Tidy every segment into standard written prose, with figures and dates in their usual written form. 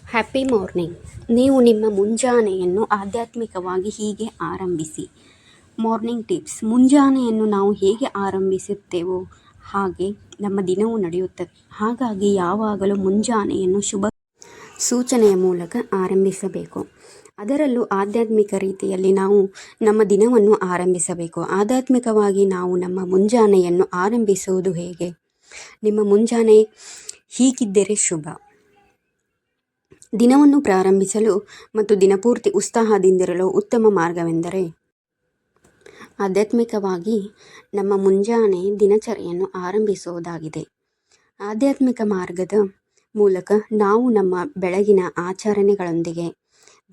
Happy morning. ನೀವು ನಿಮ್ಮ ಮುಂಜಾನೆಯನ್ನು ಆಧ್ಯಾತ್ಮಿಕವಾಗಿ ಹೀಗೆ ಆರಂಭಿಸಿ. Morning tips. ಮುಂಜಾನೆಯನ್ನು ನಾವು ಹೇಗೆ ಆರಂಭಿಸುತ್ತೇವೋ ಹಾಗೆ ನಮ್ಮ ದಿನವೂ ನಡೆಯುತ್ತದೆ. ಹಾಗಾಗಿ ಯಾವಾಗಲೂ ಮುಂಜಾನೆಯನ್ನು ಶುಭ ಸೂಚನೆಯ ಮೂಲಕ ಆರಂಭಿಸಬೇಕು. ಅದರಲ್ಲೂ ಆಧ್ಯಾತ್ಮಿಕ ರೀತಿಯಲ್ಲಿ ನಾವು ನಮ್ಮ ದಿನವನ್ನು ಆರಂಭಿಸಬೇಕು. ಆಧ್ಯಾತ್ಮಿಕವಾಗಿ ನಾವು ನಮ್ಮ ಮುಂಜಾನೆಯನ್ನು ಆರಂಭಿಸುವುದು ಹೇಗೆ? ನಿಮ್ಮ ಮುಂಜಾನೆ ಹೀಗಿದ್ದರೆ ಶುಭ. ದಿನವನ್ನು ಪ್ರಾರಂಭಿಸಲು ಮತ್ತು ದಿನಪೂರ್ತಿ ಉತ್ಸಾಹದಿಂದಿರಲು ಉತ್ತಮ ಮಾರ್ಗವೆಂದರೆ ಆಧ್ಯಾತ್ಮಿಕವಾಗಿ ನಮ್ಮ ಮುಂಜಾನೆ ದಿನಚರಿಯನ್ನು ಆರಂಭಿಸುವುದಾಗಿದೆ. ಆಧ್ಯಾತ್ಮಿಕ ಮಾರ್ಗದ ಮೂಲಕ ನಾವು ನಮ್ಮ ಬೆಳಗಿನ ಆಚರಣೆಗಳೊಂದಿಗೆ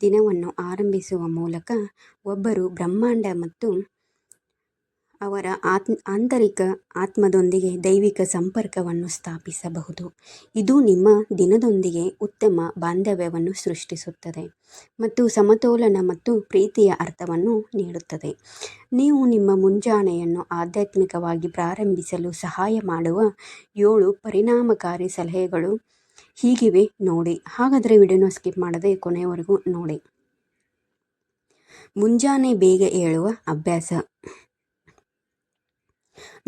ದಿನವನ್ನು ಆರಂಭಿಸುವ ಮೂಲಕ ಒಬ್ಬರು ಬ್ರಹ್ಮಾಂಡ ಮತ್ತು ಅವರ ಆಂತರಿಕ ಆತ್ಮದೊಂದಿಗೆ ದೈವಿಕ ಸಂಪರ್ಕವನ್ನು ಸ್ಥಾಪಿಸಬಹುದು. ಇದು ನಿಮ್ಮ ದಿನದೊಂದಿಗೆ ಉತ್ತಮ ಬಾಂಧವ್ಯವನ್ನು ಸೃಷ್ಟಿಸುತ್ತದೆ ಮತ್ತು ಸಮತೋಲನ ಮತ್ತು ಪ್ರೀತಿಯ ಅರ್ಥವನ್ನು ನೀಡುತ್ತದೆ. ನೀವು ನಿಮ್ಮ ಮುಂಜಾನೆಯನ್ನು ಆಧ್ಯಾತ್ಮಿಕವಾಗಿ ಪ್ರಾರಂಭಿಸಲು ಸಹಾಯ ಮಾಡುವ 7 ಪರಿಣಾಮಕಾರಿ ಸಲಹೆಗಳು ಹೀಗಿವೆ ನೋಡಿ. ಹಾಗಾದರೆ ವಿಡಿಯೋನ ಸ್ಕಿಪ್ ಮಾಡದೆ ಕೊನೆಯವರೆಗೂ ನೋಡಿ. ಮುಂಜಾನೆ ಬೇಗ ಏಳುವ ಅಭ್ಯಾಸ.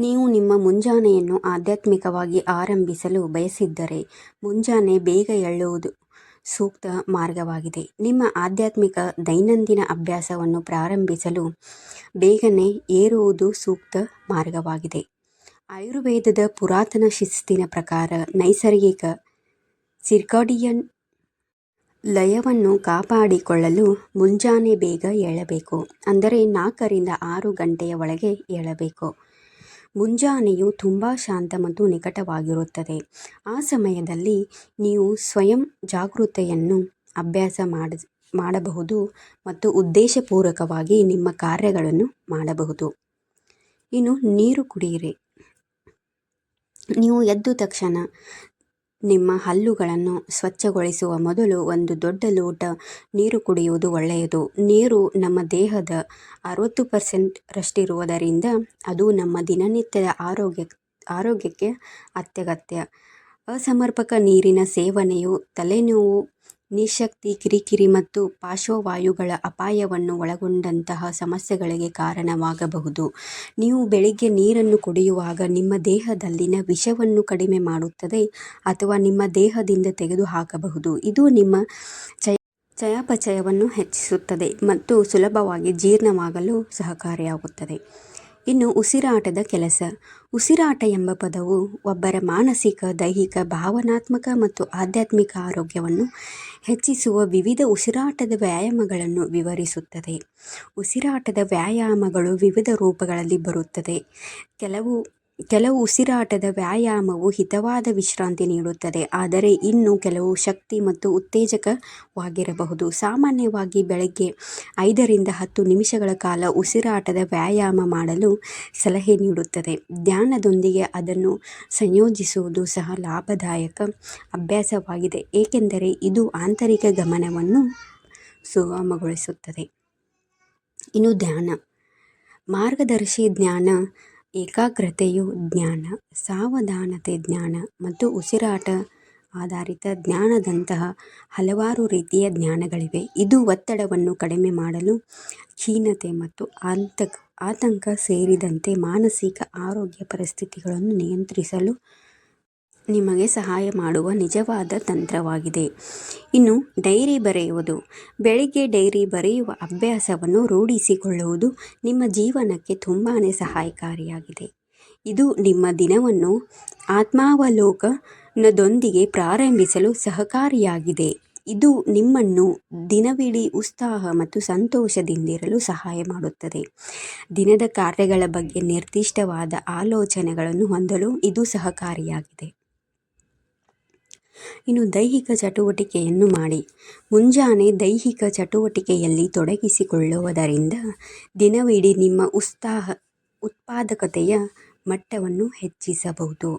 ನೀವು ನಿಮ್ಮ ಮುಂಜಾನೆಯನ್ನು ಆಧ್ಯಾತ್ಮಿಕವಾಗಿ ಆರಂಭಿಸಲು ಬಯಸಿದ್ದರೆ ಮುಂಜಾನೆ ಬೇಗ ಏಳುವುದು ಸೂಕ್ತ ಮಾರ್ಗವಾಗಿದೆ. ನಿಮ್ಮ ಆಧ್ಯಾತ್ಮಿಕ ದೈನಂದಿನ ಅಭ್ಯಾಸವನ್ನು ಪ್ರಾರಂಭಿಸಲು ಬೇಗನೆ ಏರುವುದು ಸೂಕ್ತ ಮಾರ್ಗವಾಗಿದೆ. ಆಯುರ್ವೇದದ ಪುರಾತನ ಶಿಸ್ತಿನ ಪ್ರಕಾರ ನೈಸರ್ಗಿಕ ಸಿರ್ಕಾಡಿಯನ್ ಲಯವನ್ನು ಕಾಪಾಡಿಕೊಳ್ಳಲು ಮುಂಜಾನೆ ಬೇಗ ಏಳಬೇಕು. ಅಂದರೆ 4 ರಿಂದ 6 ಗಂಟೆಯ ಒಳಗೆ ಏಳಬೇಕು. ಮುಂಜಾನೆಯು ತುಂಬ ಶಾಂತ ಮತ್ತು ನಿಕಟವಾಗಿರುತ್ತದೆ. ಆ ಸಮಯದಲ್ಲಿ ನೀವು ಸ್ವಯಂ ಜಾಗೃತೆಯನ್ನು ಅಭ್ಯಾಸ ಮಾಡಬಹುದು ಮತ್ತು ಉದ್ದೇಶಪೂರ್ವಕವಾಗಿ ನಿಮ್ಮ ಕಾರ್ಯಗಳನ್ನು ಮಾಡಬಹುದು. ಇನ್ನು ನೀರು ಕುಡಿಯಿರಿ. ನೀವು ಎದ್ದ ತಕ್ಷಣ ನಿಮ್ಮ ಹಲ್ಲುಗಳನ್ನು ಸ್ವಚ್ಛಗೊಳಿಸುವ ಮೊದಲು ಒಂದು ದೊಡ್ಡ ಲೋಟ ನೀರು ಕುಡಿಯುವುದು ಒಳ್ಳೆಯದು. ನೀರು ನಮ್ಮ ದೇಹದ 60% ರಷ್ಟಿರುವುದರಿಂದ ಅದು ನಮ್ಮ ದಿನನಿತ್ಯದ ಆರೋಗ್ಯಕ್ಕೆ ಅತ್ಯಗತ್ಯ. ಅಸಮರ್ಪಕ ನೀರಿನ ಸೇವನೆಯು ತಲೆನೋವು, ನಿಶಕ್ತಿ, ಕಿರಿಕಿರಿ ಮತ್ತು ಪಾರ್ಶ್ವವಾಯುಗಳ ಅಪಾಯವನ್ನು ಒಳಗೊಂಡಂತಹ ಸಮಸ್ಯೆಗಳಿಗೆ ಕಾರಣವಾಗಬಹುದು. ನೀವು ಬೆಳಿಗ್ಗೆ ನೀರನ್ನು ಕುಡಿಯುವಾಗ ನಿಮ್ಮ ದೇಹದಲ್ಲಿನ ವಿಷವನ್ನು ಕಡಿಮೆ ಮಾಡುತ್ತದೆ ಅಥವಾ ನಿಮ್ಮ ದೇಹದಿಂದ ತೆಗೆದುಹಾಕಬಹುದು. ಇದು ನಿಮ್ಮ ಚಯಾಪಚಯವನ್ನು ಹೆಚ್ಚಿಸುತ್ತದೆ ಮತ್ತು ಸುಲಭವಾಗಿ ಜೀರ್ಣವಾಗಲು ಸಹಕಾರಿಯಾಗುತ್ತದೆ. ಇನ್ನು ಉಸಿರಾಟದ ಕೆಲಸ. ಉಸಿರಾಟ ಎಂಬ ಪದವು ಒಬ್ಬರ ಮಾನಸಿಕ, ದೈಹಿಕ, ಭಾವನಾತ್ಮಕ ಮತ್ತು ಆಧ್ಯಾತ್ಮಿಕ ಆರೋಗ್ಯವನ್ನು ಹೆಚ್ಚಿಸುವ ವಿವಿಧ ಉಸಿರಾಟದ ವ್ಯಾಯಾಮಗಳನ್ನು ವಿವರಿಸುತ್ತದೆ. ಉಸಿರಾಟದ ವ್ಯಾಯಾಮಗಳು ವಿವಿಧ ರೂಪಗಳಲ್ಲಿ ಬರುತ್ತದೆ. ಕೆಲವು ಉಸಿರಾಟದ ವ್ಯಾಯಾಮವು ಹಿತವಾದ ವಿಶ್ರಾಂತಿ ನೀಡುತ್ತದೆ, ಆದರೆ ಇನ್ನು ಕೆಲವು ಶಕ್ತಿ ಮತ್ತು ಉತ್ತೇಜಕವಾಗಿರಬಹುದು. ಸಾಮಾನ್ಯವಾಗಿ ಬೆಳಗ್ಗೆ 5 ರಿಂದ 10 ನಿಮಿಷಗಳ ಕಾಲ ಉಸಿರಾಟದ ವ್ಯಾಯಾಮ ಮಾಡಲು ಸಲಹೆ ನೀಡುತ್ತದೆ. ಧ್ಯಾನದೊಂದಿಗೆ ಅದನ್ನು ಸಂಯೋಜಿಸುವುದು ಸಹ ಲಾಭದಾಯಕ ಅಭ್ಯಾಸವಾಗಿದೆ, ಏಕೆಂದರೆ ಇದು ಆಂತರಿಕ ಗಮನವನ್ನು ಸುಗಮಗೊಳಿಸುತ್ತದೆ. ಇನ್ನು ಧ್ಯಾನ. ಮಾರ್ಗದರ್ಶಿ ಜ್ಞಾನ, ಏಕಾಗ್ರತೆಯು ಜ್ಞಾನ, ಸಾವಧಾನತೆ ಜ್ಞಾನ ಮತ್ತು ಉಸಿರಾಟ ಆಧಾರಿತ ಜ್ಞಾನದಂತಹ ಹಲವಾರು ರೀತಿಯ ಜ್ಞಾನಗಳಿವೆ. ಇದು ಒತ್ತಡವನ್ನು ಕಡಿಮೆ ಮಾಡಲು, ಖಿನ್ನತೆ ಮತ್ತು ಆತಂಕ ಸೇರಿದಂತೆ ಮಾನಸಿಕ ಆರೋಗ್ಯ ಪರಿಸ್ಥಿತಿಗಳನ್ನು ನಿಯಂತ್ರಿಸಲು ನಿಮಗೆ ಸಹಾಯ ಮಾಡುವ ನಿಜವಾದ ತಂತ್ರವಾಗಿದೆ. ಇನ್ನು ಡೈರಿ ಬರೆಯುವುದು. ಬೆಳಿಗ್ಗೆ ಡೈರಿ ಬರೆಯುವ ಅಭ್ಯಾಸವನ್ನು ರೂಢಿಸಿಕೊಳ್ಳುವುದು ನಿಮ್ಮ ಜೀವನಕ್ಕೆ ತುಂಬಾ ಸಹಾಯಕಾರಿಯಾಗಿದೆ. ಇದು ನಿಮ್ಮ ದಿನವನ್ನು ಆತ್ಮಾವಲೋಕನದೊಂದಿಗೆ ಪ್ರಾರಂಭಿಸಲು ಸಹಕಾರಿಯಾಗಿದೆ. ಇದು ನಿಮ್ಮನ್ನು ದಿನವಿಡೀ ಉತ್ಸಾಹ ಮತ್ತು ಸಂತೋಷದಿಂದಿರಲು ಸಹಾಯ ಮಾಡುತ್ತದೆ. ದಿನದ ಕಾರ್ಯಗಳ ಬಗ್ಗೆ ನಿರ್ದಿಷ್ಟವಾದ ಆಲೋಚನೆಗಳನ್ನು ಹೊಂದಲು ಇದು ಸಹಕಾರಿಯಾಗಿದೆ. ಇನ್ನು ದೈಹಿಕ ಚಟುವಟಿಕೆಯನ್ನು ಮಾಡಿ. ಮುಂಜಾನೆ ದೈಹಿಕ ಚಟುವಟಿಕೆಯಲ್ಲಿ ತೊಡಗಿಸಿಕೊಳ್ಳುವುದರಿಂದ ದಿನವಿಡೀ ನಿಮ್ಮ ಉತ್ಪಾದಕತೆಯ ಮಟ್ಟವನ್ನು ಹೆಚ್ಚಿಸಬಹುದು.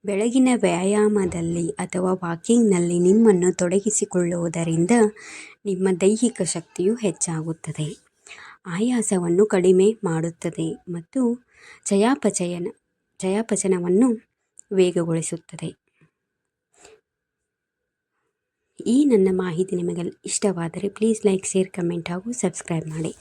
ಬೆಳಗಿನ ವ್ಯಾಯಾಮದಲ್ಲಿ ಅಥವಾ ವಾಕಿಂಗ್ನಲ್ಲಿ ನಿಮ್ಮನ್ನು ತೊಡಗಿಸಿಕೊಳ್ಳುವುದರಿಂದ ನಿಮ್ಮ ದೈಹಿಕ ಶಕ್ತಿಯು ಹೆಚ್ಚಾಗುತ್ತದೆ, ಆಯಾಸವನ್ನು ಕಡಿಮೆ ಮಾಡುತ್ತದೆ ಮತ್ತು ಚಯಾಪಚಯವನ್ನು ವೇಗಗೊಳಿಸುತ್ತದೆ. ಈ ನನ್ನ ಮಾಹಿತಿ ನಿಮಗೆ ಇಷ್ಟವಾದರೆ ಪ್ಲೀಸ್ ಲೈಕ್, ಶೇರ್, ಕಮೆಂಟ್ ಹಾಗೂ ಸಬ್ಸ್ಕ್ರೈಬ್ ಮಾಡಿ.